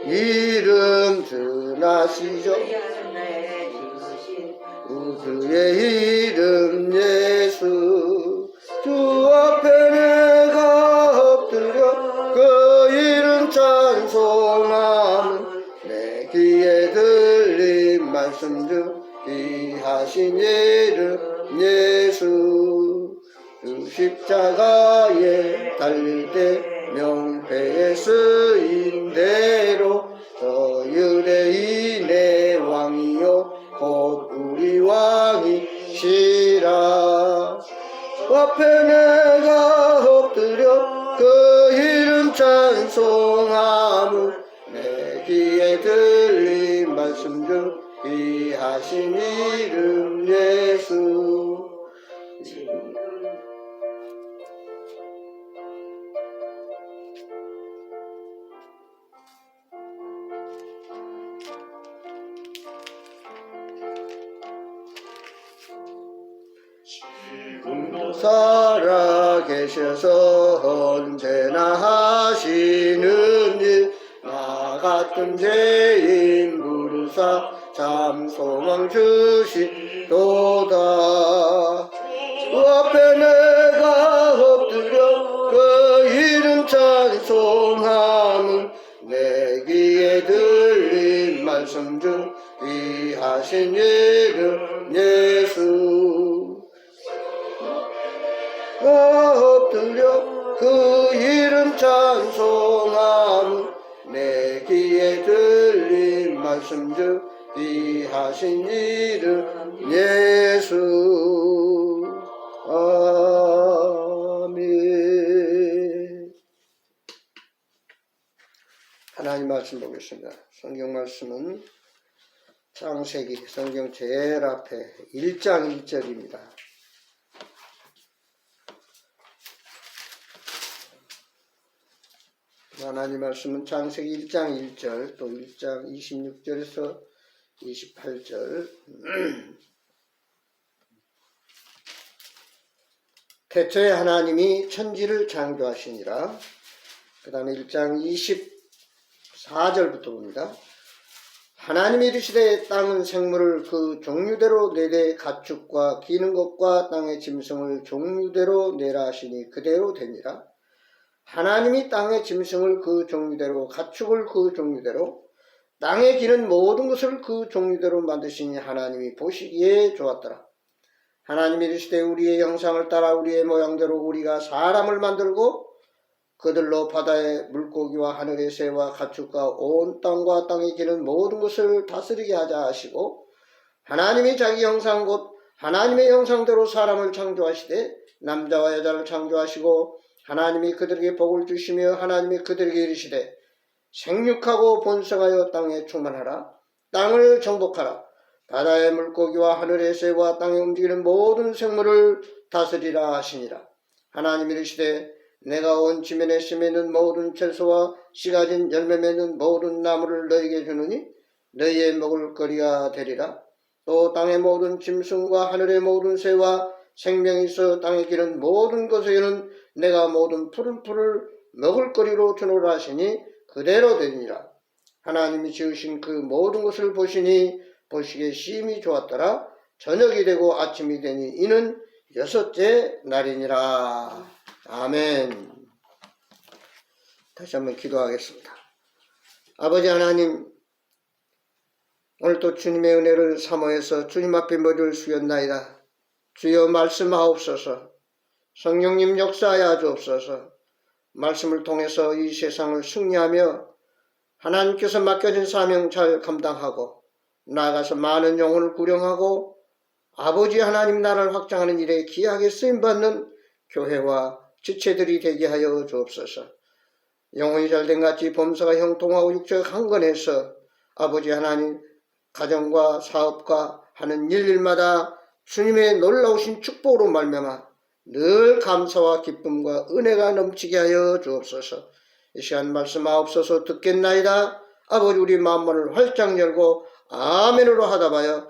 이름 전하시죠. 그의 이름 예수. 주 앞에 내가 엎드려 그 이름 찬송함은 내 귀에 들린 말씀 중 귀하신 이름 예수. 주 십자가에 달릴 때 명패에 쓰인 대로 저 유대인의 왕이요 곧 우리 왕이시라. 앞에 내가 엎드려 그 이름 찬송함은 내 귀에 들린 말씀 중 귀하신 이름 예수. 지금도 살아계셔서 언제나 하시는 일, 나 같은 죄인 부르사 참 소망 주시도다. 그 앞에 내가 엎드려 그 이름 찬송함은 내 귀에 들린 말씀 중 귀하신 이름 예수. 엎드려 그 이름 찬송함은 내 귀에 들린 말씀 중 귀하신 이름 예수. 아멘. 하나님 말씀 보겠습니다. 성경 말씀은 창세기 성경 제일 앞에 1장 1절입니다. 하나님 말씀은 창세기 1장 1절 또 1장 26절에서 28절. 태초에 하나님이 천지를 창조하시니라. 그 다음에 1장 24절부터 봅니다. 하나님이 이르시되 땅은 생물을 그 종류대로 내되 가축과 기는 것과 땅의 짐승을 종류대로 내라 하시니 그대로 되니라. 하나님이 땅의 짐승을 그 종류대로 가축을 그 종류대로 땅에 기는 모든 것을 그 종류대로 만드시니 하나님이 보시기에 좋았더라. 하나님이 이르시되 우리의 형상을 따라 우리의 모양대로 우리가 사람을 만들고 그들로 바다의 물고기와 하늘의 새와 가축과 온 땅과 땅에 기는 모든 것을 다스리게 하자 하시고 하나님이 자기 형상 곧 하나님의 형상대로 사람을 창조하시되 남자와 여자를 창조하시고 하나님이 그들에게 복을 주시며 하나님이 그들에게 이르시되 생육하고 번성하여 땅에 충만하라. 땅을 정복하라. 바다의 물고기와 하늘의 새와 땅에 움직이는 모든 생물을 다스리라 하시니라. 하나님이 이르시되 내가 온 지면에 심있는 모든 채소와 씨 가진 열매 맺는 모든 나무를 너희에게 주느니 너희의 먹을 거리가 되리라. 또 땅의 모든 짐승과 하늘의 모든 새와 생명이 있어 땅에 기는 모든 것에게는 내가 모든 푸른 풀을 먹을 거리로 주노라 하시니 그대로 되니라. 하나님이 지으신 그 모든 것을 보시니 보시기에 심히 좋았더라. 저녁이 되고 아침이 되니 이는 여섯째 날이니라. 아멘. 다시 한번 기도하겠습니다. 아버지 하나님, 오늘도 주님의 은혜를 사모해서 주님 앞에 머리를 숙였나이다. 주여 말씀하옵소서. 성령님 역사하여 주옵소서. 말씀을 통해서 이 세상을 승리하며 하나님께서 맡겨진 사명 잘 감당하고 나아가서 많은 영혼을 구령하고 아버지 하나님 나라를 확장하는 일에 귀하게 쓰임받는 교회와 지체들이 되게 하여 주옵소서. 영혼이 잘된 같이 범사가 형통하고 육체가 강건해서 아버지 하나님 가정과 사업과 하는 일마다 주님의 놀라우신 축복으로 말미암아 늘 감사와 기쁨과 은혜가 넘치게 하여 주옵소서. 이 시간 말씀하옵소서. 듣겠나이다. 아버지 우리 마음문을 활짝 열고 아멘으로 하다봐요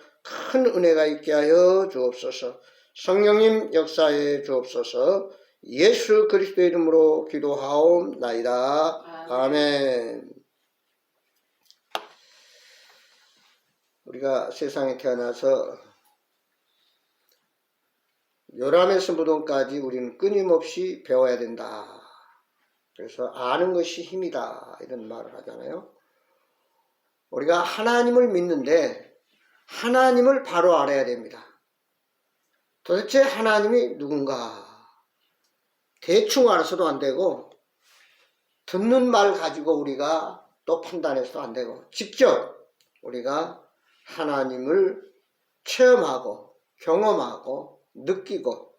큰 은혜가 있게 하여 주옵소서. 성령님 역사해 주옵소서. 예수 그리스도의 이름으로 기도하옵나이다. 아멘. 우리가 세상에 태어나서 요람에서 무덤까지 우리는 끊임없이 배워야 된다. 그래서 아는 것이 힘이다. 이런 말을 하잖아요. 우리가 하나님을 믿는데 하나님을 바로 알아야 됩니다. 도대체 하나님이 누군가? 대충 알아서도 안 되고 듣는 말 가지고 우리가 또 판단해서도 안 되고 직접 우리가 하나님을 체험하고 경험하고 느끼고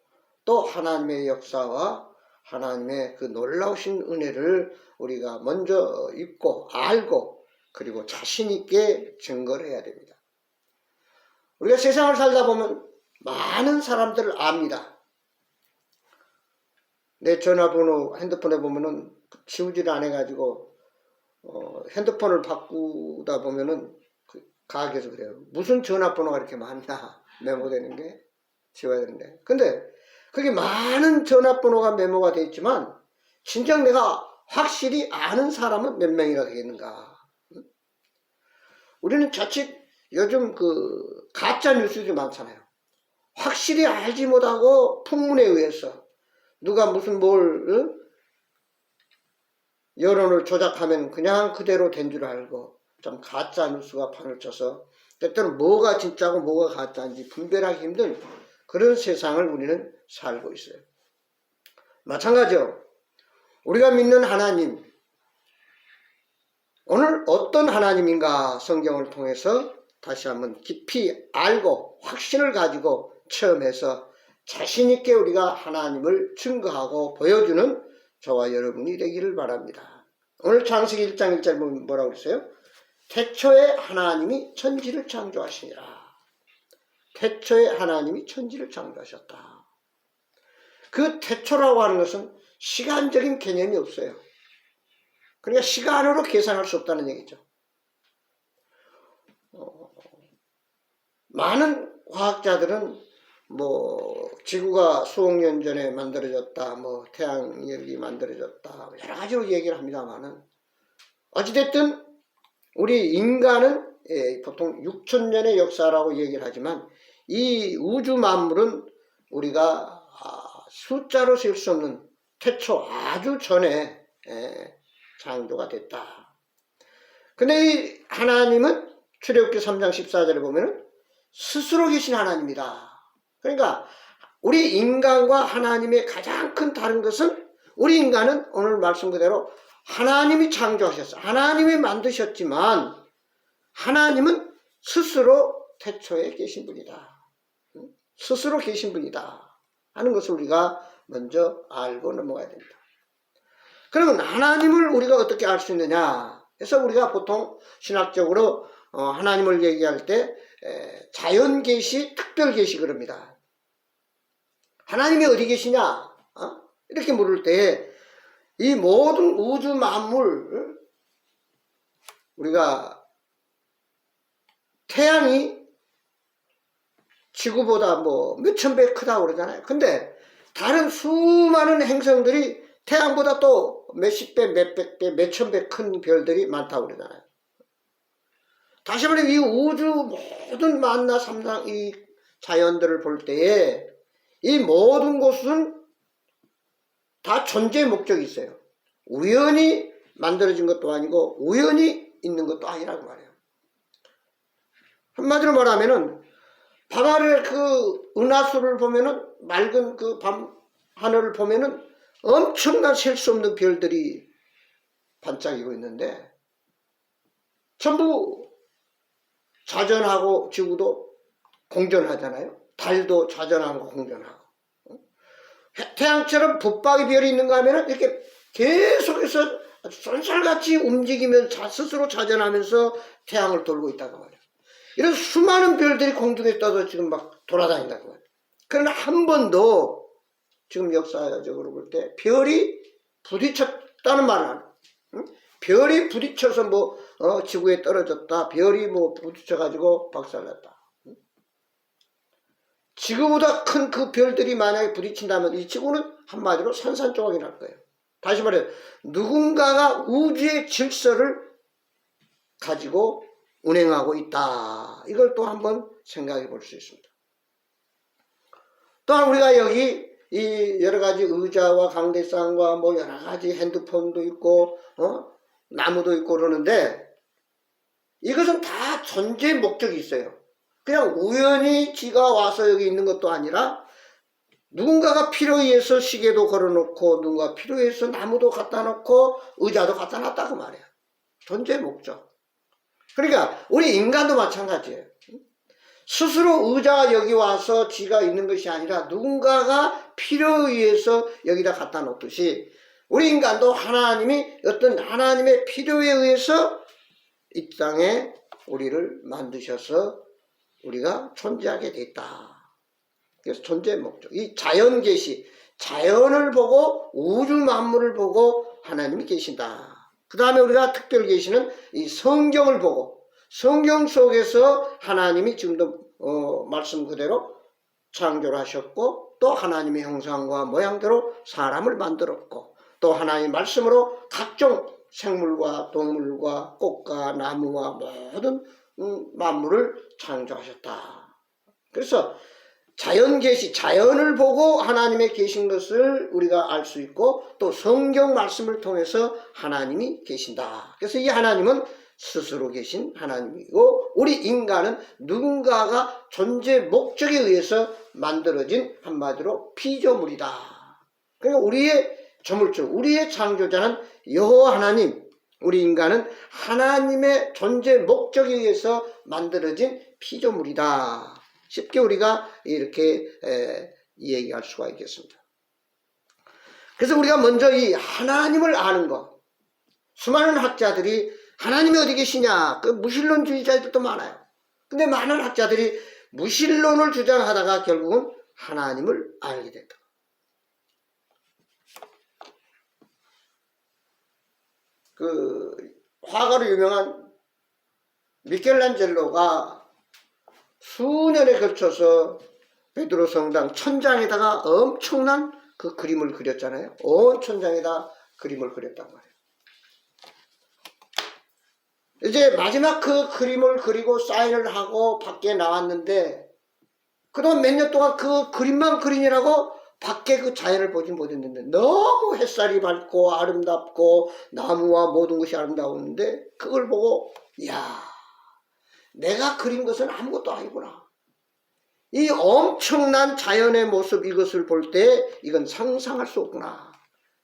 또 하나님의 역사와 하나님의 그 놀라우신 은혜를 우리가 먼저 입고 알고 그리고 자신 있게 증거를 해야 됩니다. 우리가 세상을 살다 보면 많은 사람들을 압니다. 내 전화번호 핸드폰에 보면은 지우지를 안 해가지고 핸드폰을 바꾸다 보면은 그 가게에서 그래요. 무슨 전화번호가 이렇게 많나 메모되는 게 지워야 되는데. 근데 그게 많은 전화번호가 메모가 되어 있지만 진정 내가 확실히 아는 사람은 몇 명이나 되겠는가. 우리는 자칫 요즘 그 가짜 뉴스들이 많잖아요. 확실히 알지 못하고 풍문에 의해서 누가 무슨 뭘 여론을 조작하면 그냥 그대로 된 줄 알고 좀 가짜 뉴스가 판을 쳐서 때때로 뭐가 진짜고 뭐가 가짜인지 분별하기 힘든 그런 세상을 우리는 살고 있어요. 마찬가지로 우리가 믿는 하나님, 오늘 어떤 하나님인가 성경을 통해서 다시 한번 깊이 알고 확신을 가지고 체험해서 자신있게 우리가 하나님을 증거하고 보여주는 저와 여러분이 되기를 바랍니다. 오늘 창세기 1장 1절 보면 뭐라고 그랬어요? 태초에 하나님이 천지를 창조하시니라. 태초에 하나님이 천지를 창조하셨다. 그 태초라고 하는 것은 시간적인 개념이 없어요. 그러니까 시간으로 계산할 수 없다는 얘기죠. 많은 과학자들은 뭐 지구가 수억 년 전에 만들어졌다, 뭐 태양력이 만들어졌다, 여러 가지로 얘기를 합니다만은 어찌됐든 우리 인간은 보통 6천년의 역사라고 얘기를 하지만 이 우주 만물은 우리가 숫자로 셀 수 없는 태초 아주 전에 창조가 됐다. 근데 이 하나님은 출애굽기 3장 14절에 보면은 스스로 계신 하나님이다. 그러니까 우리 인간과 하나님의 가장 큰 다른 것은 우리 인간은 오늘 말씀 그대로 하나님이 창조하셨어요. 하나님이 만드셨지만 하나님은 스스로 태초에 계신 분이다. 스스로 계신 분이다 하는 것을 우리가 먼저 알고 넘어가야 됩니다. 그러면 하나님을 우리가 어떻게 알 수 있느냐? 그래서 우리가 보통 신학적으로 하나님을 얘기할 때 자연계시, 특별계시 그럽니다. 하나님이 어디 계시냐? 이렇게 물을 때 이 모든 우주 만물 우리가 태양이 지구보다 뭐 몇천 배 크다고 그러잖아요. 근데 다른 수많은 행성들이 태양보다 또 몇십 배, 몇백 배, 몇천 배 큰 별들이 많다고 그러잖아요. 다시 말해 이 우주 모든 만나 삼상 이 자연들을 볼 때에 이 모든 곳은 다 존재의 목적이 있어요. 우연히 만들어진 것도 아니고 우연히 있는 것도 아니라고 말해요. 한마디로 말하면은 밤하늘 그 은하수를 보면은 맑은 그 밤 하늘을 보면은 엄청난 셀 수 없는 별들이 반짝이고 있는데 전부 자전하고 지구도 공전하잖아요. 달도 자전하고 공전하고. 태양처럼 붙박이 별이 있는가 하면은 이렇게 계속해서 쏜살같이 움직이면서 스스로 자전하면서 태양을 돌고 있다고 말이에요. 이런 수많은 별들이 공중에 떠서 지금 막 돌아다닌다고 말이에요. 그러나 한 번도 지금 역사적으로 볼 때 별이 부딪혔다는 말은 안 해요. 응? 별이 부딪혀서 뭐 지구에 떨어졌다. 별이 뭐 부딪혀가지고 박살났다. 응? 지구보다 큰 그 별들이 만약에 부딪힌다면 이 지구는 한마디로 산산조각이 날 거예요. 다시 말해 누군가가 우주의 질서를 가지고 운행하고 있다. 이걸 또 한번 생각해 볼 수 있습니다. 또한 우리가 여기 이 여러 가지 의자와 강대상과 뭐 여러 가지 핸드폰도 있고 나무도 있고 그러는데 이것은 다 존재 목적이 있어요. 그냥 우연히 지가 와서 여기 있는 것도 아니라 누군가가 필요에 의해서 시계도 걸어놓고 누군가 필요에 의해서 나무도 갖다 놓고 의자도 갖다 놨다 그 말이에요. 존재 목적. 그러니까 우리 인간도 마찬가지예요. 스스로 의자가 여기 와서 지가 있는 것이 아니라 누군가가 필요에 의해서 여기다 갖다 놓듯이 우리 인간도 하나님이 어떤 하나님의 필요에 의해서 이 땅에 우리를 만드셔서 우리가 존재하게 됐다. 그래서 존재 목적. 이 자연 계시, 자연을 보고 우주 만물을 보고 하나님이 계신다. 그 다음에 우리가 특별 계시는 이 성경을 보고 성경 속에서 하나님이 지금도 말씀 그대로 창조를 하셨고 또 하나님의 형상과 모양대로 사람을 만들었고 또 하나님의 말씀으로 각종 생물과 동물과 꽃과 나무와 모든 만물을 창조하셨다. 그래서 자연 계시, 자연을 보고 하나님의 계신 것을 우리가 알 수 있고 또 성경 말씀을 통해서 하나님이 계신다. 그래서 이 하나님은 스스로 계신 하나님이고 우리 인간은 누군가가 존재 목적에 의해서 만들어진 한마디로 피조물이다. 그러니까 우리의 조물주, 우리의 창조자는 여호와 하나님, 우리 인간은 하나님의 존재 목적에 의해서 만들어진 피조물이다. 쉽게 우리가 이렇게 얘기할 수가 있겠습니다. 그래서 우리가 먼저 이 하나님을 아는 것, 수많은 학자들이 하나님이 어디 계시냐, 그 무신론주의자들도 많아요. 근데 많은 학자들이 무신론을 주장하다가 결국은 하나님을 알게 됐다. 그 화가로 유명한 미켈란젤로가 수년에 걸쳐서 베드로 성당 천장에다가 엄청난 그 그림을 그렸잖아요. 온 천장에다 그림을 그렸단 말이에요. 이제 마지막 그 그림을 그리고 사인을 하고 밖에 나왔는데 그동안 몇 년 동안 그 그림만 그리느라고 밖에 그 자연을 보지 못했는데 너무 햇살이 밝고 아름답고 나무와 모든 것이 아름다웠는데 그걸 보고 이야, 내가 그린 것은 아무것도 아니구나. 이 엄청난 자연의 모습 이것을 볼 때 이건 상상할 수 없구나.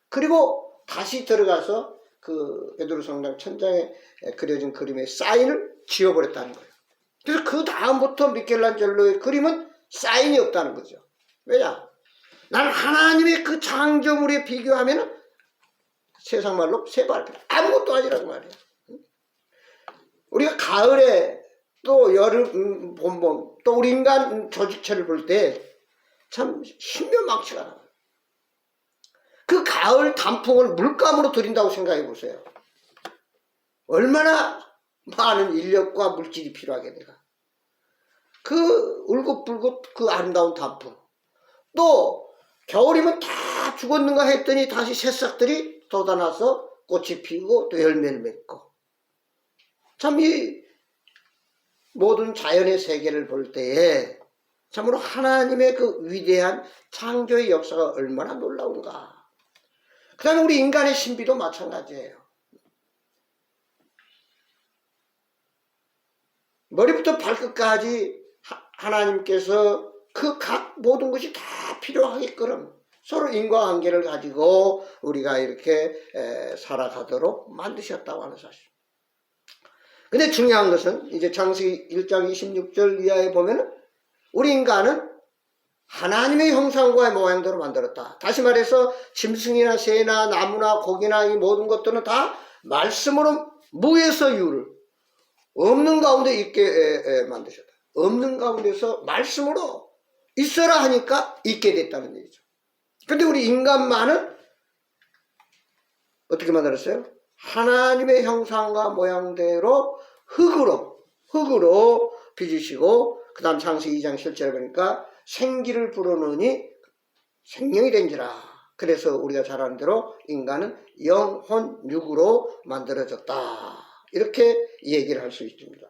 그리고 다시 들어가서 그 베드로 성당 천장에 그려진 그림의 사인을 지워버렸다는 거예요. 그래서 그 다음부터 미켈란젤로의 그림은 사인이 없다는 거죠. 왜냐? 난 하나님의 그 창조물에 비교하면 세상 말로 새발표 아무것도 아니라고 말이에요. 우리가 가을에 또 여름 봄봄 또 우리 인간 조직체를 볼 때 참 신묘망치가 나와요. 그 가을 단풍을 물감으로 들인다고 생각해 보세요. 얼마나 많은 인력과 물질이 필요하겠는가. 그 울긋불긋 그 아름다운 단풍. 또 겨울이면 다 죽었는가 했더니 다시 새싹들이 돋아나서 꽃이 피고 또 열매를 맺고. 참 이 모든 자연의 세계를 볼 때에 참으로 하나님의 그 위대한 창조의 역사가 얼마나 놀라운가. 그 다음에 우리 인간의 신비도 마찬가지예요. 머리부터 발끝까지 하나님께서 그 각 모든 것이 다 필요하게끔 서로 인과관계를 가지고 우리가 이렇게 살아가도록 만드셨다고 하는 사실. 근데 중요한 것은 이제 창세기 1장 26절 이하에 보면은 우리 인간은 하나님의 형상과 모양대로 만들었다. 다시 말해서 짐승이나 새나 나무나 고기나 이 모든 것들은 다 말씀으로 무에서 유를 없는 가운데 있게 만드셨다. 없는 가운데서 말씀으로 있어라 하니까 있게 됐다는 얘기죠. 근데 우리 인간만은 어떻게 만들었어요? 하나님의 형상과 모양대로 흙으로 빚으시고 그 다음 창세기 2장 7절에 보니까 생기를 불어넣으니 생명이 된지라. 그래서 우리가 잘 아는 대로 인간은 영혼 육으로 만들어졌다. 이렇게 얘기를 할 수 있습니다.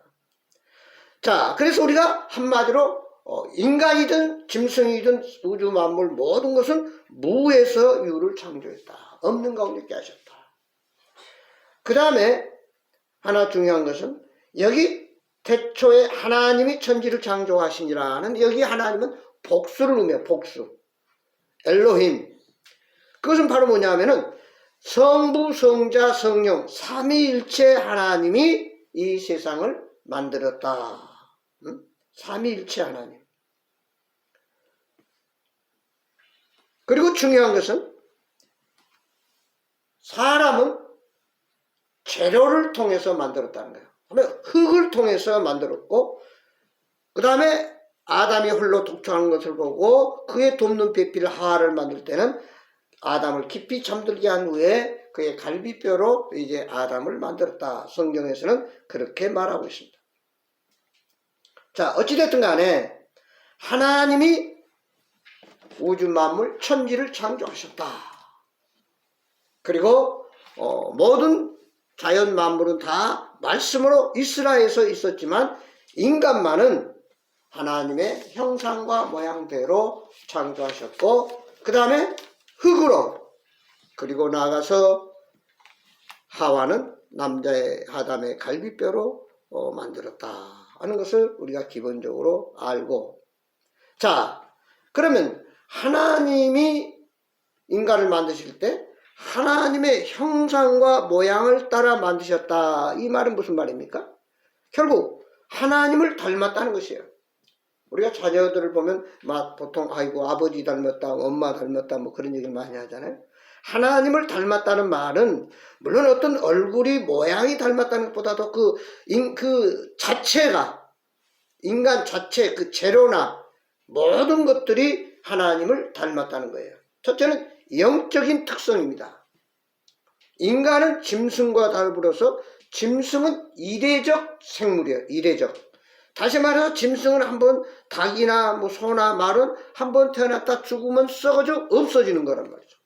자, 그래서 우리가 한마디로 인간이든 짐승이든 우주 만물 모든 것은 무에서 유를 창조했다. 없는 가운데 있게 하셨다. 그 다음에 하나 중요한 것은 여기 태초에 하나님이 천지를 창조하시니라는 여기 하나님은 복수를 의미해요. 복수. 엘로힘. 그것은 바로 뭐냐면은 성부, 성자, 성령 삼위일체 하나님이 이 세상을 만들었다. 응? 삼위일체 하나님. 그리고 중요한 것은 사람은 재료를 통해서 만들었다는 거예요. 흙을 통해서 만들었고 그 다음에 아담이 홀로 독초하는 것을 보고 그의 돕는 배필 하와를 만들 때는 아담을 깊이 잠들게 한 후에 그의 갈비뼈로 이제 아담을 만들었다. 성경에서는 그렇게 말하고 있습니다. 자, 어찌됐든 간에 하나님이 우주 만물 천지를 창조하셨다. 그리고 모든 자연 만물은 다 말씀으로 이스라엘에서 있었지만 인간만은 하나님의 형상과 모양대로 창조하셨고 그 다음에 흙으로 그리고 나아가서 하와는 남자의 아담의 갈비뼈로 만들었다 하는 것을 우리가 기본적으로 알고 자 그러면 하나님이 인간을 만드실 때 하나님의 형상과 모양을 따라 만드셨다. 이 말은 무슨 말입니까? 결국 하나님을 닮았다는 것이에요. 우리가 자녀들을 보면 보통 아이고 아버지 닮았다, 엄마 닮았다 뭐 그런 얘기를 많이 하잖아요. 하나님을 닮았다는 말은 물론 어떤 얼굴이 모양이 닮았다는 것보다도 그 자체가 인간 자체 그 재료나 모든 것들이 하나님을 닮았다는 거예요. 첫째는 영적인 특성입니다. 인간은 짐승과 더불어서 짐승은 이례적 생물이에요. 이례적. 다시 말해서 짐승은 한번 닭이나 뭐 소나 말은 한번 태어났다 죽으면 썩어져 없어지는 거란 말이죠.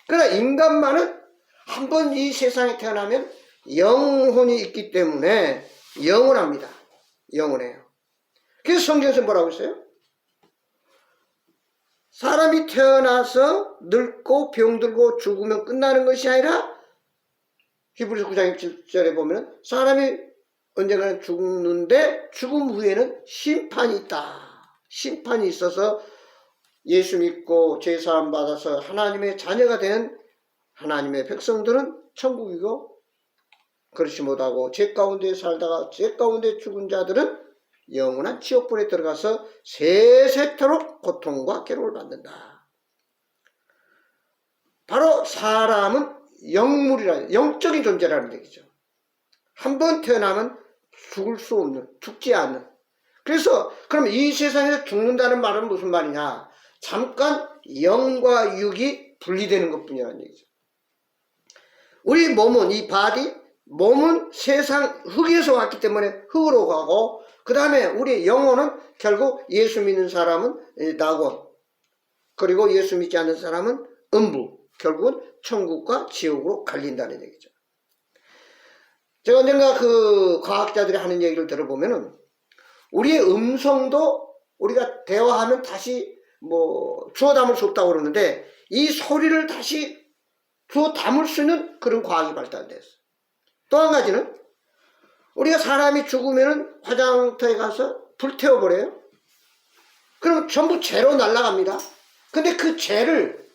그러나 인간만은 한번 이 세상에 태어나면 영혼이 있기 때문에 영원합니다. 영원해요. 그래서 성경에서 뭐라고 했어요? 사람이 태어나서 늙고 병들고 죽으면 끝나는 것이 아니라 히브리서 9장 7절에 보면 사람이 언젠가는 죽는데 죽음 후에는 심판이 있다. 심판이 있어서 예수 믿고 죄사함 받아서 하나님의 자녀가 된 하나님의 백성들은 천국이고 그렇지 못하고 죄 가운데 살다가 죄 가운데 죽은 자들은 영원한 지옥불에 들어가서 세세토록 고통과 괴로움을 받는다. 바로 사람은 영물이라 영적인 존재라는 얘기죠. 한번 태어나면 죽을 수 없는, 죽지 않는. 그래서 그럼 이 세상에서 죽는다는 말은 무슨 말이냐? 잠깐 영과 육이 분리되는 것뿐이라는 얘기죠. 우리 몸은 이 바디, 몸은 세상 흙에서 왔기 때문에 흙으로 가고 그 다음에 우리 영혼은 결국 예수 믿는 사람은 낙원 그리고 예수 믿지 않는 사람은 음부 결국은 천국과 지옥으로 갈린다는 얘기죠. 제가 언젠가 그 과학자들이 하는 얘기를 들어보면은 우리의 음성도 우리가 대화하면 다시 뭐 주워 담을 수 없다고 그러는데 이 소리를 다시 주워 담을 수 있는 그런 과학이 발달됐어요. 또 한 가지는 우리가 사람이 죽으면 화장터에 가서 불태워버려요. 그럼 전부 재로 날아갑니다. 근데 그 재를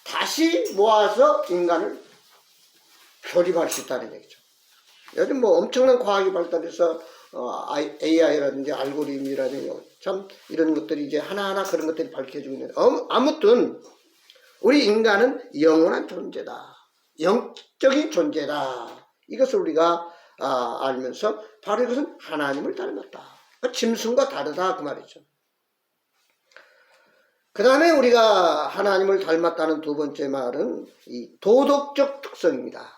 다시 모아서 인간을 조립할 수 있다는 얘기죠. 요즘 뭐 엄청난 과학이 발달해서 AI라든지 알고리즘이라든지 참 이런 것들이 이제 하나하나 그런 것들이 밝혀지고 있는데 아무튼 우리 인간은 영원한 존재다. 영적인 존재다. 이것을 우리가 알면서 바로 이것은 하나님을 닮았다. 짐승과 다르다 그 말이죠. 그 다음에 우리가 하나님을 닮았다는 두 번째 말은 이 도덕적 특성입니다.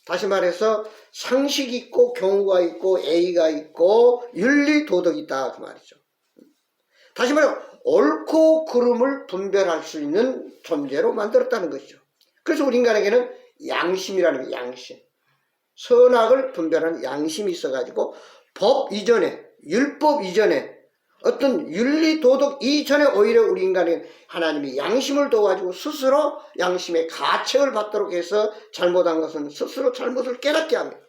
다시 말해서 상식 있고 경우가 있고 예의가 있고 윤리 도덕이 있다 그 말이죠. 다시 말해 옳고 그름을 분별할 수 있는 존재로 만들었다는 것이죠. 그래서 우리 인간에게는 양심이라는 게 양심. 선악을 분별하는 양심이 있어가지고 법 이전에 율법 이전에 어떤 윤리 도덕 이전에 오히려 우리 인간은 하나님이 양심을 둬가지고 스스로 양심의 가책을 받도록 해서 잘못한 것은 스스로 잘못을 깨닫게 합니다.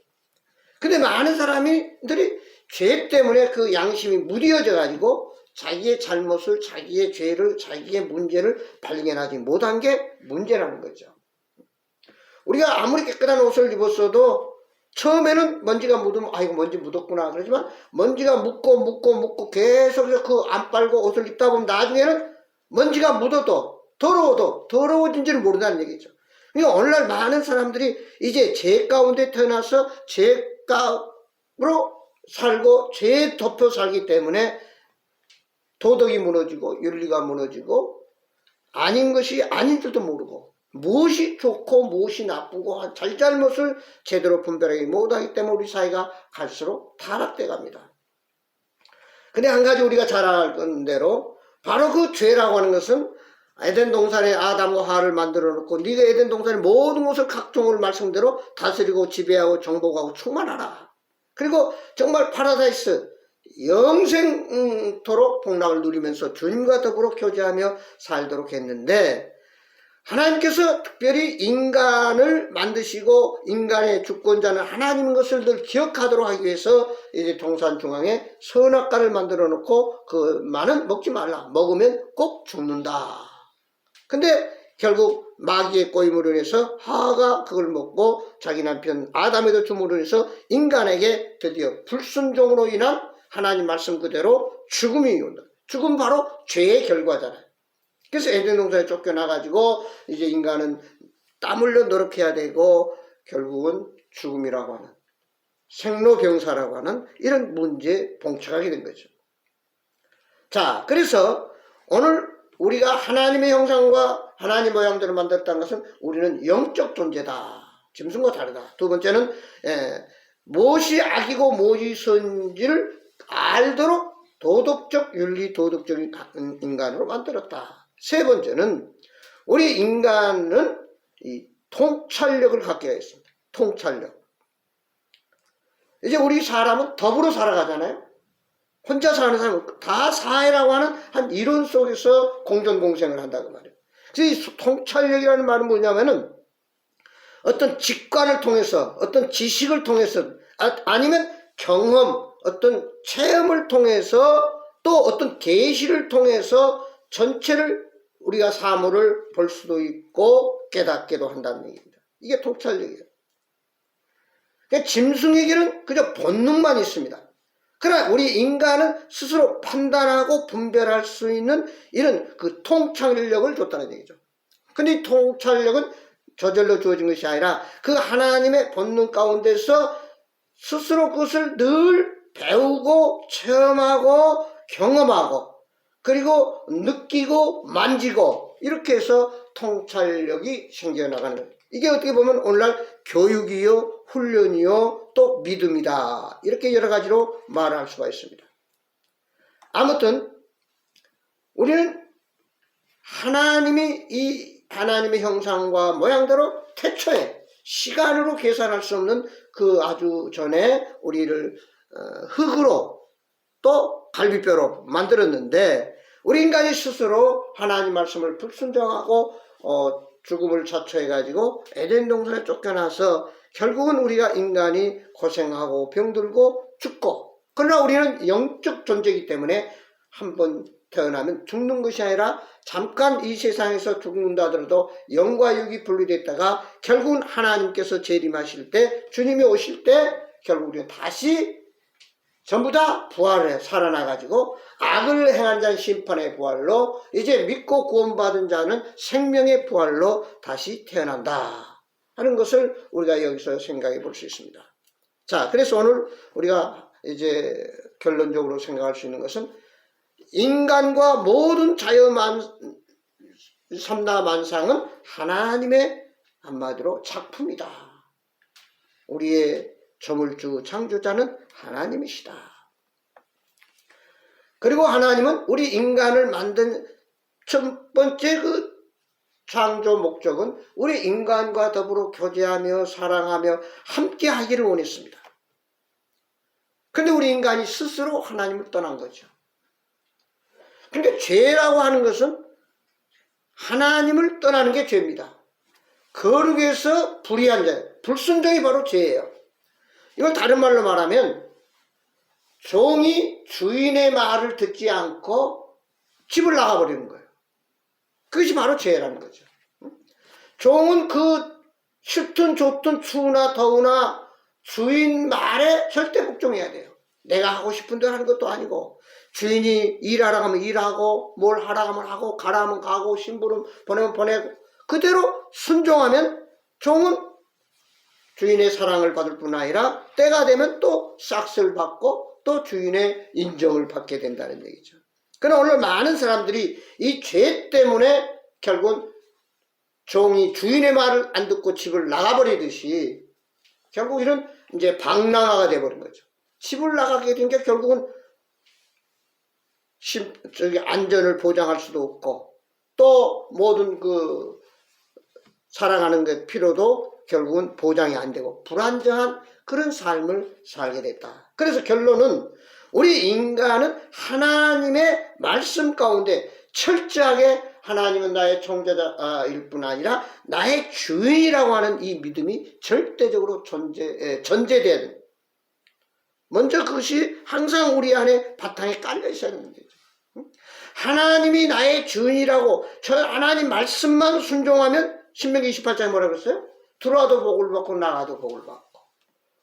근데 많은 사람들이 죄 때문에 그 양심이 무뎌져 가지고 자기의 잘못을, 자기의 죄를, 자기의 문제를 발견하지 못한 게 문제라는 거죠. 우리가 아무리 깨끗한 옷을 입었어도 처음에는 먼지가 묻으면 아이고 먼지 묻었구나 그러지만 먼지가 묻고 계속해서 그 안 빨고 옷을 입다 보면 나중에는 먼지가 묻어도 더러워도 더러워진지를 모른다는 얘기죠. 그러니까 오늘날 많은 사람들이 이제 죄 가운데 태어나서 죄가로 살고 죄에 덮여 살기 때문에 도덕이 무너지고 윤리가 무너지고 아닌 것이 아닌 줄도 모르고 무엇이 좋고 무엇이 나쁘고 잘잘못을 제대로 분별하기 못하기 때문에 우리 사회가 갈수록 타락돼 갑니다. 근데 한 가지 우리가 잘 아는 대로 바로 그 죄라고 하는 것은 에덴 동산에 아담과 하와를 만들어 놓고 네가 에덴 동산의 모든 것을 각종을 말씀대로 다스리고 지배하고 정복하고 충만하라. 그리고 정말 파라다이스 영생토록 복락을 누리면서 주님과 더불어 교제하며 살도록 했는데 하나님께서 특별히 인간을 만드시고 인간의 주권자는 하나님인 것을 늘 기억하도록 하기 위해서 이제 동산 중앙에 선악과를 만들어 놓고 그 만은 먹지 말라. 먹으면 꼭 죽는다. 근데 결국 마귀의 꼬임으로 인해서 하와가 그걸 먹고 자기 남편 아담에도 줌으로 인해서 인간에게 드디어 불순종으로 인한 하나님 말씀 그대로 죽음이 온다. 죽음 바로 죄의 결과잖아요. 그래서 에덴 동산에 쫓겨나가지고 이제 인간은 땀 흘려 노력해야 되고 결국은 죽음이라고 하는 생로병사라고 하는 이런 문제에 봉착하게 된 거죠. 자, 그래서 오늘 우리가 하나님의 형상과 하나님 모양대로 만들었다는 것은 우리는 영적 존재다. 짐승과 다르다. 두 번째는 무엇이 악이고 무엇이 선지를 알도록 도덕적 윤리 도덕적인 인간으로 만들었다. 세 번째는 우리 인간은 이 통찰력을 갖게 했습니다. 통찰력. 이제 우리 사람은 더불어 살아가잖아요. 혼자 사는 사람은 다 사회라고 하는 한 이론 속에서 공존공생을 한다고 말이에요. 그래서 이 통찰력이라는 말은 뭐냐면은 어떤 직관을 통해서 어떤 지식을 통해서 아니면 경험 어떤 체험을 통해서 또 어떤 계시를 통해서 전체를 우리가 사물을 볼 수도 있고 깨닫게도 한다는 얘기입니다. 이게 통찰력이에요. 그러니까 짐승에게는 그저 본능만 있습니다. 그러나 우리 인간은 스스로 판단하고 분별할 수 있는 이런 그 통찰력을 줬다는 얘기죠. 근데 이 통찰력은 저절로 주어진 것이 아니라 그 하나님의 본능 가운데서 스스로 그것을 늘 배우고 체험하고 경험하고 그리고 느끼고 만지고 이렇게 해서 통찰력이 생겨나가는 거예요. 이게 어떻게 보면 오늘날 교육이요 훈련이요 또 믿음이다 이렇게 여러 가지로 말할 수가 있습니다. 아무튼 우리는 하나님이 이 하나님의 형상과 모양대로 태초에 시간으로 계산할 수 없는 그 아주 전에 우리를 흙으로 또 갈비뼈로 만들었는데 우리 인간이 스스로 하나님 말씀을 불순종하고 죽음을 자초해가지고 에덴 동산에 쫓겨나서 결국은 우리가 인간이 고생하고 병들고 죽고 그러나 우리는 영적 존재이기 때문에 한번 태어나면 죽는 것이 아니라 잠깐 이 세상에서 죽는다 하더라도 영과 육이 분리됐다가 결국은 하나님께서 재림하실 때 주님이 오실 때 결국 우리는 다시 전부 다 부활해 살아나가지고 악을 행한 자는 심판의 부활로 이제 믿고 구원받은 자는 생명의 부활로 다시 태어난다 하는 것을 우리가 여기서 생각해 볼 수 있습니다. 자, 그래서 오늘 우리가 이제 결론적으로 생각할 수 있는 것은 인간과 모든 삼라만상은 하나님의 한마디로 작품이다. 우리의 저물주 창조자는 하나님이시다. 그리고 하나님은 우리 인간을 만든 첫 번째 그 창조 목적은 우리 인간과 더불어 교제하며 사랑하며 함께 하기를 원했습니다. 근데 우리 인간이 스스로 하나님을 떠난 거죠. 그러니까 죄라고 하는 것은 하나님을 떠나는 게 죄입니다. 거룩에서 불의한 자, 불순종이 바로 죄예요. 이걸 다른 말로 말하면 종이 주인의 말을 듣지 않고 집을 나가버리는 거예요. 그것이 바로 죄라는 거죠. 종은 그 싫든 좋든 추우나 더우나 주인 말에 절대 복종해야 돼요. 내가 하고 싶은 대로 하는 것도 아니고 주인이 일하라고 하면 일하고 뭘 하라고 하면 하고 가라 하면 가고 심부름 보내면 보내고 그대로 순종하면 종은 주인의 사랑을 받을 뿐 아니라 때가 되면 또 싹쓸 받고 또 주인의 인정을 받게 된다는 얘기죠. 그러나 오늘 많은 사람들이 이 죄 때문에 결국은 종이 주인의 말을 안 듣고 집을 나가버리듯이 결국 이런 이제 방랑아가 돼버린 거죠. 집을 나가게 된 게 결국은 안전을 보장할 수도 없고 또 모든 그 살아가는 것 필요도 결국은 보장이 안 되고 불안정한 그런 삶을 살게 됐다. 그래서 결론은 우리 인간은 하나님의 말씀 가운데 철저하게 하나님은 나의 총재자일 뿐 아니라 나의 주인이라고 하는 이 믿음이 절대적으로 전제돼야 됩니다. 먼저 그것이 항상 우리 안에 바탕에 깔려 있어야 되는 거죠. 하나님이 나의 주인이라고 저 하나님 말씀만 순종하면 신명기 28장에 뭐라 그랬어요? 들어와도 복을 받고 나가도 복을 받고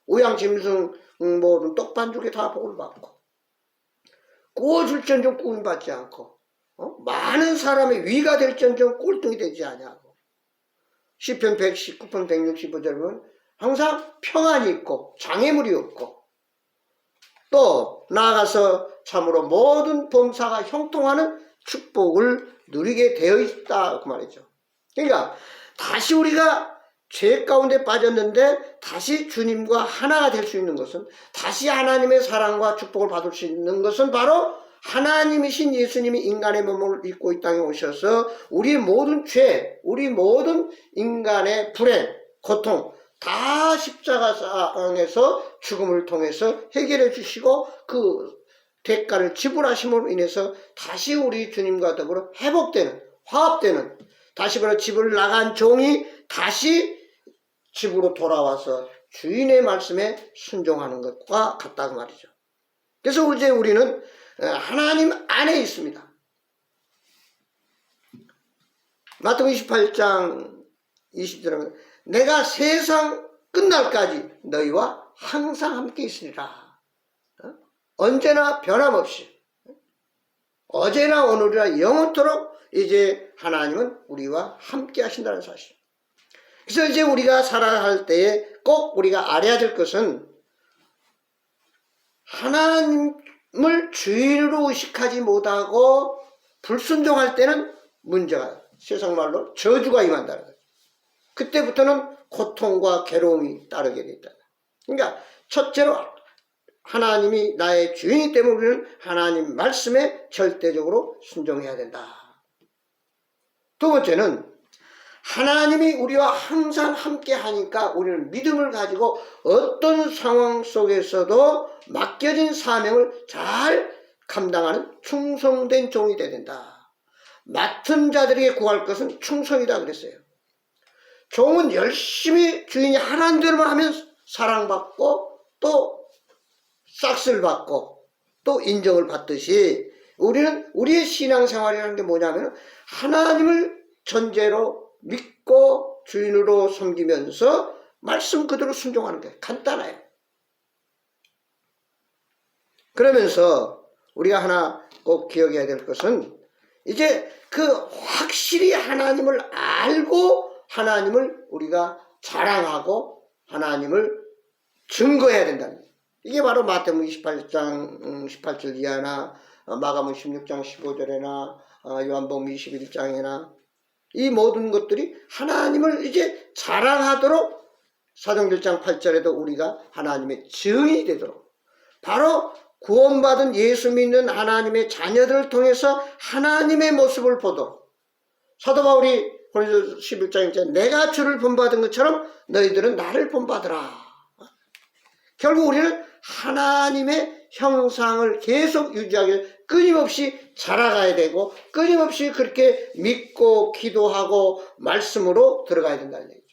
우양짐승 모든 떡반죽에 다 복을 받고 구워줄전정 꾸임 받지 않고 많은 사람의 위가 될전정 꼴등이 되지 아니하고 시편 119편 165절 보면 항상 평안이 있고 장애물이 없고 또 나아가서 참으로 모든 범사가 형통하는 축복을 누리게 되어 있다 그 말이죠. 그러니까 다시 우리가 죄 가운데 빠졌는데 다시 주님과 하나가 될 수 있는 것은 다시 하나님의 사랑과 축복을 받을 수 있는 것은 바로 하나님이신 예수님이 인간의 몸을 입고 이 땅에 오셔서 우리 모든 죄, 우리 모든 인간의 불행, 고통 다 십자가상에서 죽음을 통해서 해결해 주시고 그 대가를 지불하심으로 인해서 다시 우리 주님과 더불어 회복되는, 화합되는 다시 바로 집을 나간 종이 다시 집으로 돌아와서 주인의 말씀에 순종하는 것과 같다고 말이죠. 그래서 이제 우리는 하나님 안에 있습니다. 마태복음 28장 20절에 내가 세상 끝날까지 너희와 항상 함께 있으리라. 언제나 변함없이 어제나 오늘이나 영원토록 이제 하나님은 우리와 함께 하신다는 사실. 그래서 이제 우리가 살아갈 때에 꼭 우리가 알아야 될 것은 하나님을 주인으로 의식하지 못하고 불순종할 때는 문제가 세상 말로 저주가 임한다는 거죠. 그때부터는 고통과 괴로움이 따르게 된다. 그러니까 첫째로 하나님이 나의 주인이기 때문에 우리는 하나님 말씀에 절대적으로 순종해야 된다. 두 번째는 하나님이 우리와 항상 함께 하니까 우리는 믿음을 가지고 어떤 상황 속에서도 맡겨진 사명을 잘 감당하는 충성된 종이 되어야 된다. 맡은 자들에게 구할 것은 충성이다 그랬어요. 종은 열심히 주인이 하라는 대로만 하면 사랑받고 또 싹쓸 받고 또 인정을 받듯이 우리는 우리의 신앙생활이라는 게 뭐냐면 하나님을 전제로 믿고 주인으로 섬기면서 말씀 그대로 순종하는 게 간단해요. 그러면서 우리가 하나 꼭 기억해야 될 것은 이제 그 확실히 하나님을 알고 하나님을 우리가 자랑하고 하나님을 증거해야 된다는 거예요. 이게 바로 마태복음 28장 18절 이하나 마가복음 16장 15절에나 요한복음 21장에나 이 모든 것들이 하나님을 이제 자랑하도록 사도행전 1장 8절에도 우리가 하나님의 증인이 되도록 바로 구원받은 예수 믿는 하나님의 자녀들을 통해서 하나님의 모습을 보도록 사도 바울이 고린도서 11장에 내가 주를 본받은 것처럼 너희들은 나를 본받으라. 결국 우리는 하나님의 형상을 계속 유지하기 끊임없이 자라가야 되고 끊임없이 그렇게 믿고 기도하고 말씀으로 들어가야 된다는 얘기죠.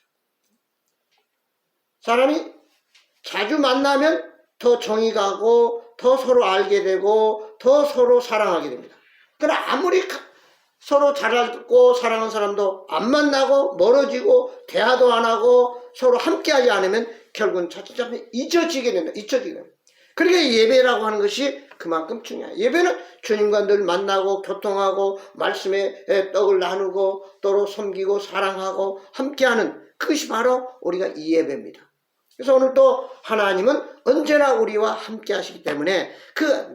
사람이 자주 만나면 더 정이 가고 더 서로 알게 되고 더 서로 사랑하게 됩니다. 그러나 아무리 서로 잘 알고 사랑하는 사람도 안 만나고 멀어지고 대화도 안 하고 서로 함께하지 않으면 결국은 차츰차츰 잊혀지게 된다. 그러니까 예배라고 하는 것이 그만큼 중요해요. 예배는 주님과 늘 만나고 교통하고 말씀의 떡을 나누고 또로 섬기고 사랑하고 함께하는 그것이 바로 우리가 이 예배입니다. 그래서 오늘 또 하나님은 언제나 우리와 함께 하시기 때문에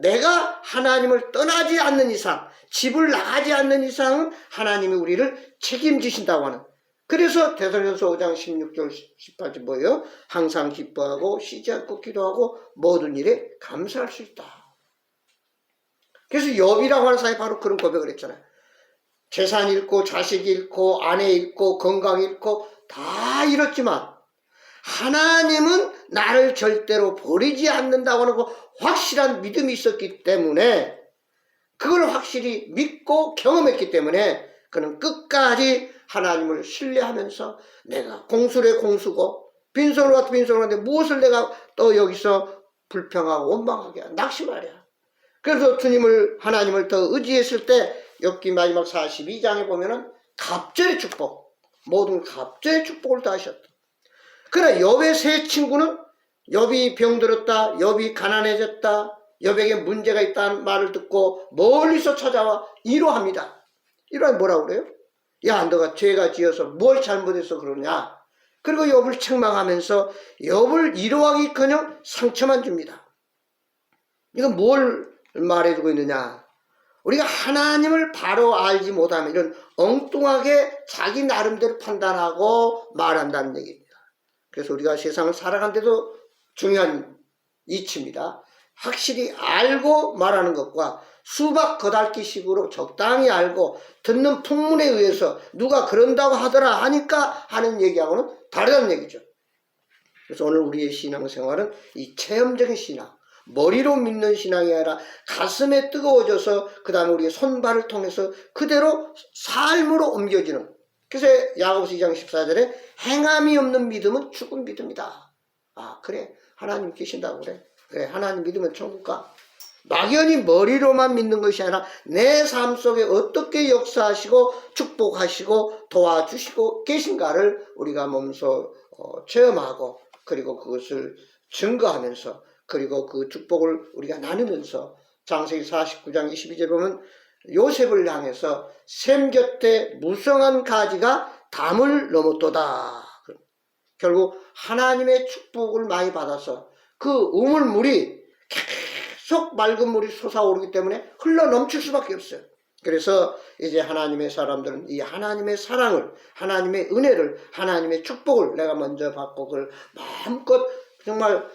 내가 하나님을 떠나지 않는 이상, 집을 나가지 않는 이상은 하나님이 우리를 책임지신다고 하는. 그래서 데살로니가서 5장 16절 18절 뭐예요? 항상 기뻐하고 쉬지 않고 기도하고 모든 일에 감사할 수 있다. 그래서 욥이라고 하는 사람이 바로 그런 고백을 했잖아요. 재산 잃고 자식 잃고 아내 잃고 건강 잃고 다 잃었지만 하나님은 나를 절대로 버리지 않는다고 하는 그 확실한 믿음이 있었기 때문에 그걸 확실히 믿고 경험했기 때문에 그는 끝까지 하나님을 신뢰하면서 내가 공수래 공수고 빈손으로 왔다 빈손으로 왔는데 무엇을 내가 또 여기서 불평하고 원망하게 낙심하랴. 그래서 하나님을 더 의지했을 때 욥기 마지막 42장에 보면은 갑절의 축복, 모든 갑절의 축복을 다 하셨다. 그러나 욥의 세 친구는 욥이 병들었다, 욥이 가난해졌다, 욥에게 문제가 있다는 말을 듣고 멀리서 찾아와 위로합니다. 위로하면 뭐라고 그래요? 야, 너가 죄가 지어서 뭘 잘못해서 그러냐? 그리고 욥을 책망하면서 욥을 위로하기커녕 상처만 줍니다. 이건 뭘 말해주고 있느냐? 우리가 하나님을 바로 알지 못하면 이런 엉뚱하게 자기 나름대로 판단하고 말한다는 얘기입니다. 그래서 우리가 세상을 살아가는데도 중요한 이치입니다. 확실히 알고 말하는 것과 수박 겉핥기식으로 적당히 알고 듣는 풍문에 의해서 누가 그런다고 하더라 하니까 하는 얘기하고는 다르다는 얘기죠. 그래서 오늘 우리의 신앙생활은 이 체험적인 신앙, 머리로 믿는 신앙이 아니라 가슴에 뜨거워져서 그 다음에 우리의 손발을 통해서 그대로 삶으로 옮겨지는. 그래서 야고보서 2장 14절에 행함이 없는 믿음은 죽은 믿음이다. 아, 그래, 하나님 계신다고 그래. 그래, 하나님 믿으면 천국 가. 막연히 머리로만 믿는 것이 아니라 내 삶 속에 어떻게 역사하시고 축복하시고 도와주시고 계신가를 우리가 몸소 체험하고 그리고 그것을 증거하면서 그리고 그 축복을 우리가 나누면서 창세기 49장 22절에 보면 요셉을 향해서 샘 곁에 무성한 가지가 담을 넘었도다. 결국 하나님의 축복을 많이 받아서 그 우물물이 계속 맑은 물이 솟아오르기 때문에 흘러 넘칠 수밖에 없어요. 그래서 이제 하나님의 사람들은 이 하나님의 사랑을, 하나님의 은혜를, 하나님의 축복을 내가 먼저 받고 그걸 마음껏 정말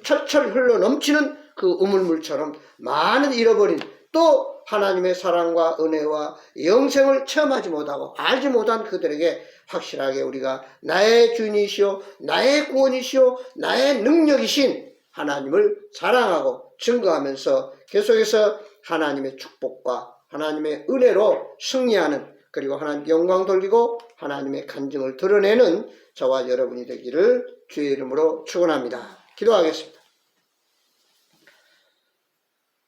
철철 흘러 넘치는 그 우물물처럼 많은 잃어버린 또 하나님의 사랑과 은혜와 영생을 체험하지 못하고 알지 못한 그들에게 확실하게 우리가 나의 주인이시오, 나의 구원이시오, 나의 능력이신 하나님을 사랑하고 증거하면서 계속해서 하나님의 축복과 하나님의 은혜로 승리하는, 그리고 하나님께 영광 돌리고 하나님의 간증을 드러내는 저와 여러분이 되기를 주의 이름으로 축원합니다. 기도하겠습니다.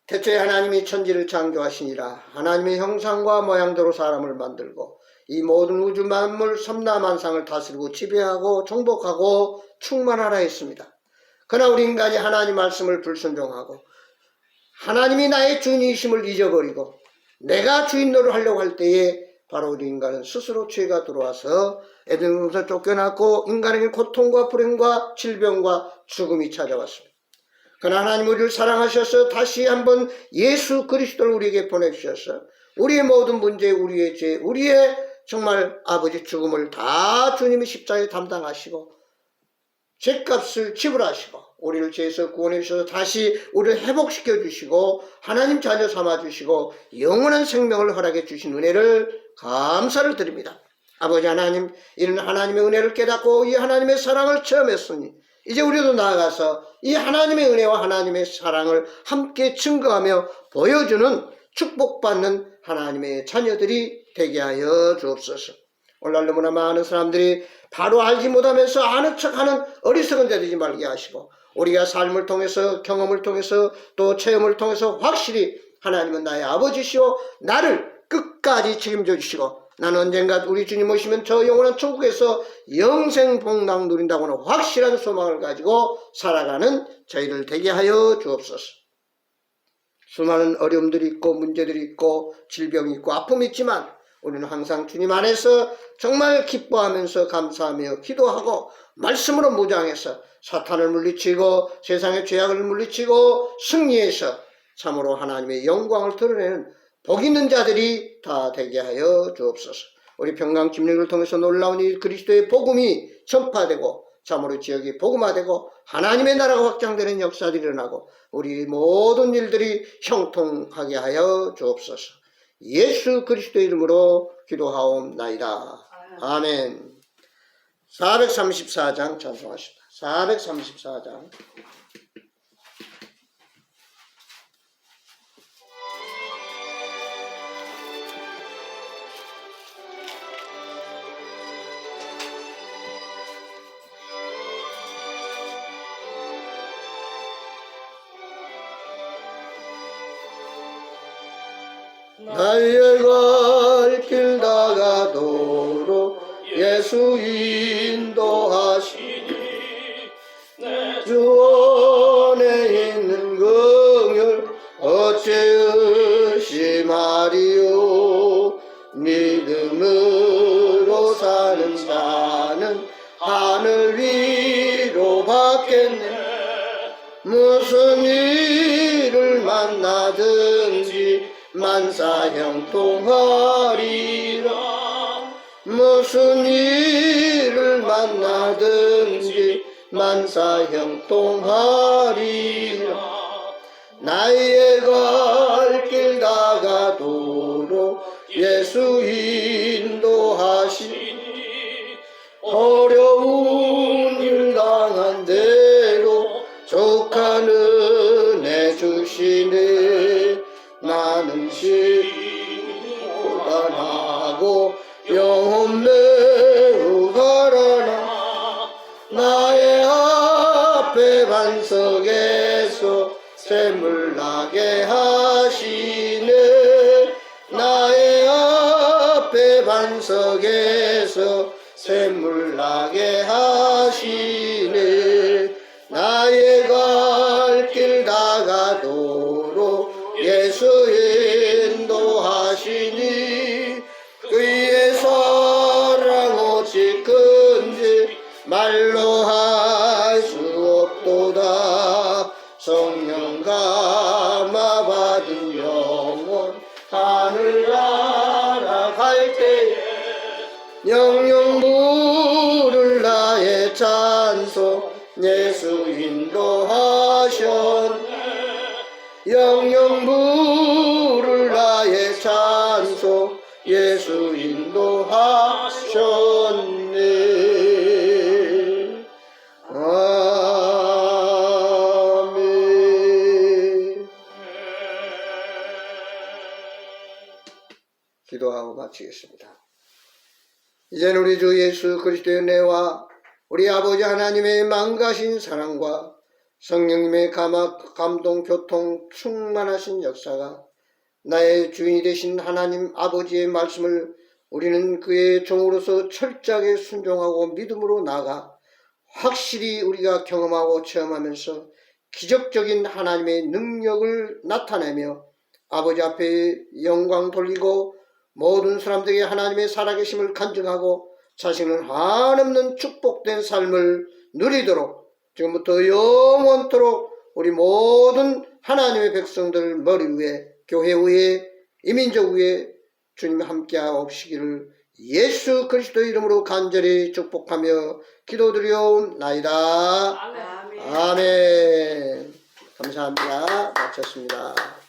태초에 하나님이 천지를 창조하시니라. 하나님의 형상과 모양대로 사람을 만들고 이 모든 우주 만물 섬나만상을 다스리고 지배하고 정복하고 충만하라 했습니다. 그러나 우리 인간이 하나님 말씀을 불순종하고 하나님이 나의 주인이심을 잊어버리고 내가 주인 노릇을 하려고 할 때에 바로 우리 인간은 스스로 죄가 들어와서 에덴에서 쫓겨났고 인간에게 고통과 불행과 질병과 죽음이 찾아왔습니다. 그러나 하나님 우리를 사랑하셔서 다시 한번 예수 그리스도를 우리에게 보내주셔서 우리의 모든 문제, 우리의 죄, 우리의 정말 아버지 죽음을 다 주님이 십자가에 담당하시고 죄값을 지불하시고 우리를 죄에서 구원해 주셔서 다시 우리를 회복시켜 주시고 하나님 자녀 삼아 주시고 영원한 생명을 허락해 주신 은혜를 감사를 드립니다. 아버지 하나님, 이런 하나님의 은혜를 깨닫고 이 하나님의 사랑을 체험했으니 이제 우리도 나아가서 이 하나님의 은혜와 하나님의 사랑을 함께 증거하며 보여주는 축복받는 하나님의 자녀들이 되게 하여 주옵소서. 오늘날 너무나 많은 사람들이 바로 알지 못하면서 아는 척하는 어리석은 자 되지 말게 하시고, 우리가 삶을 통해서, 경험을 통해서, 또 체험을 통해서 확실히 하나님은 나의 아버지시오, 나를 끝까지 책임져 주시고, 나는 언젠가 우리 주님 오시면 저 영원한 천국에서 영생 복락 누린다고는 확실한 소망을 가지고 살아가는 저희를 되게 하여 주옵소서. 수많은 어려움들이 있고 문제들이 있고 질병이 있고 아픔이 있지만 우리는 항상 주님 안에서 정말 기뻐하면서 감사하며 기도하고 말씀으로 무장해서 사탄을 물리치고 세상의 죄악을 물리치고 승리해서 참으로 하나님의 영광을 드러내는 복 있는 자들이 다 되게 하여 주옵소서. 우리 평강 김영을 통해서 놀라운 이 그리스도의 복음이 전파되고 참으로 지역이 복음화되고 하나님의 나라가 확장되는 역사들이 일어나고 우리 모든 일들이 형통하게 하여 주옵소서. 예수 그리스도의 이름으로 기도하옵나이다. 아멘. 434장 찬송하십니다. 434장. 나의 갈 길 다가도록 예수 인도하시니 주 안에 있는 긍휼 어찌 의심하리요. 믿음으로 사는 자는 하늘 위로 받겠네. 무슨 일을 만나든지 만사형통하리라. 무슨 일을 만나든지 만사형통하리라. 나의 갈 길 다가도록 예수 인도하시니 어려운 일 당한 대로 족한 은혜 주시네. 나는 고단하고 영혼 매우 가라나. 나의 앞에 반석에서 샘물 나게 하시네. 나의 앞에 반석에서 샘물 나게 하시네. 나의 갈 길 다가도록 예수 인도하시니 그의 사랑 어찌 큰지 말로 할 수 없도다. 성령 감화 받은 영혼 하늘 날아갈 때에 영영 부를 나의 찬송 예수 인도하셨네. 영영 부를 나의 찬송 예수 인도하셨네. 아멘. 기도하고 마치겠습니다. 이제는 우리 주 예수 그리스도의 은혜와 우리 아버지 하나님의 망가신 사랑과 성령님의 감동, 교통, 충만하신 역사가 나의 주인이 되신 하나님 아버지의 말씀을 우리는 그의 종으로서 철저하게 순종하고 믿음으로 나아가 확실히 우리가 경험하고 체험하면서 기적적인 하나님의 능력을 나타내며 아버지 앞에 영광 돌리고 모든 사람들에게 하나님의 살아계심을 간증하고 자신은 한없는 축복된 삶을 누리도록 지금부터 영원토록 우리 모든 하나님의 백성들 머리 위에 교회 위에 이민족 위에 주님 함께하옵시기를 예수 그리스도 이름으로 간절히 축복하며 기도드리옵나이다. 아멘. 아멘. 감사합니다. 마쳤습니다.